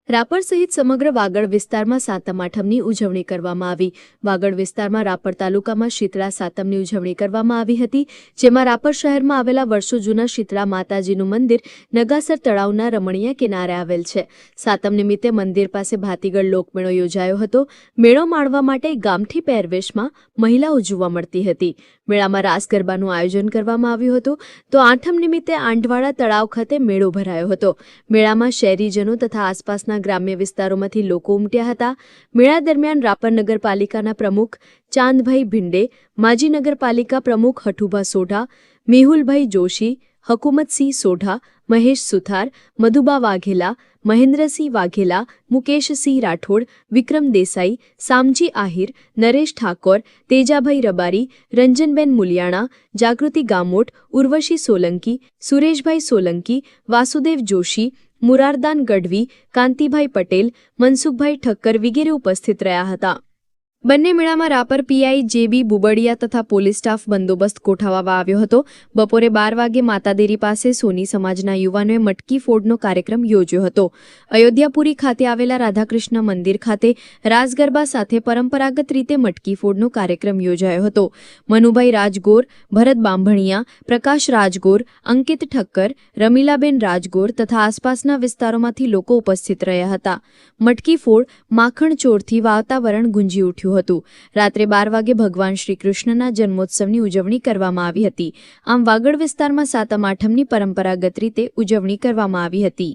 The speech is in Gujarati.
રાપર સહિત સમગ્ર વાગડ વિસ્તારમાં સાતમ આઠમની ઉજવણી કરવામાં આવી। વાગડ વિસ્તારમાં રાપર તાલુકામાં શીતળા સાતમની ઉજવણી કરવામાં આવી હતી, જેમાં રાપર શહેરમાં આવેલા વર્ષો જૂના શીતળા માતાજીનું મંદિર નગાસર તળાવના રમણીય કિનારે આવેલ છે। સાતમ નિમિત્તે મંદિર પાસે ભાતીગળ લોકમેળો યોજાયો હતો। મેળો માણવા માટે ગામઠી પહેરવેશમાં મહિલાઓ જોવા મળતી હતી। મેળામાં રાસ ગરબાનું આયોજન કરવામાં આવ્યું હતું, તો આઠમ નિમિત્તે આંટવાડા તળાવ ખાતે મેળો ભરાયો હતો। મેળામાં શહેરીજનો તથા આસપાસના ગ્રામ્ય વિસ્તારોમાંથી લોકો ઉમટ્યા હતા। મેળા દરમિયાન રાપર નગરપાલિકાના પ્રમુખ ચાંદભાઈ ભિંડે, માજી નગરપાલિકા પ્રમુખ હઠુભા સોઢા, મેહુલભાઈ જોશી, હકુમતસિંહ સોઢા, મહેશ સુથાર, મધુબા વાઘેલા, મહેન્દ્રસિંહ વાઘેલા, મુકેશસિંહ રાઠોડ, વિક્રમ દેસાઈ, સામજી આહિર, નરેશ ઠાકોર, તેજાભાઈ રબારી, રંજનબેન મુલિયાણા, જાગૃતિ ગામોટ, ઉર્વશી સોલંકી, સુરેશભાઈ સોલંકી, વાસુદેવ જોશી, મુરારદાન ગઢવી, કાંતિભાઈ પટેલ, મનસુખભાઈ ઠક્કર વગેરે ઉપસ્થિત રહ્યા હતા। બંને મેળામાં રાપર પીઆઈ જેબી બુબડિયા તથા પોલીસ સ્ટાફ બંદોબસ્ત ગોઠવવામાં આવ્યો હતો। બપોરે 12 વાગે માતાદેરી પાસે સોની સમાજના યુવાનોએ મટકી ફોડનો કાર્યક્રમ યોજ્યો હતો। અયોધ્યાપુરી ખાતે આવેલા રાધાકૃષ્ણ મંદિર ખાતે રાસ ગરબા સાથે પરંપરાગત રીતે મટકી ફોડનો કાર્યક્રમ યોજાયો હતો। મનુભાઈ રાજગોર, ભરત બાંભણિયા, પ્રકાશ રાજગોર, અંકિત ઠક્કર, રમીલાબેન રાજગોર તથા આસપાસના વિસ્તારોમાંથી લોકો ઉપસ્થિત રહ્યા હતા। મટકી ફોડ માખણ ચોરથી વાતાવરણ ગુંજી ઉઠ્યું હતું। રાત્રે 12 વાગે ભગવાન શ્રી કૃષ્ણના જન્મોત્સવની ઉજવણી કરવામાં આવી હતી। આમ વાગડ વિસ્તારમાં સાતમ આઠમની પરંપરાગત રીતે ઉજવણી કરવામાં આવી હતી।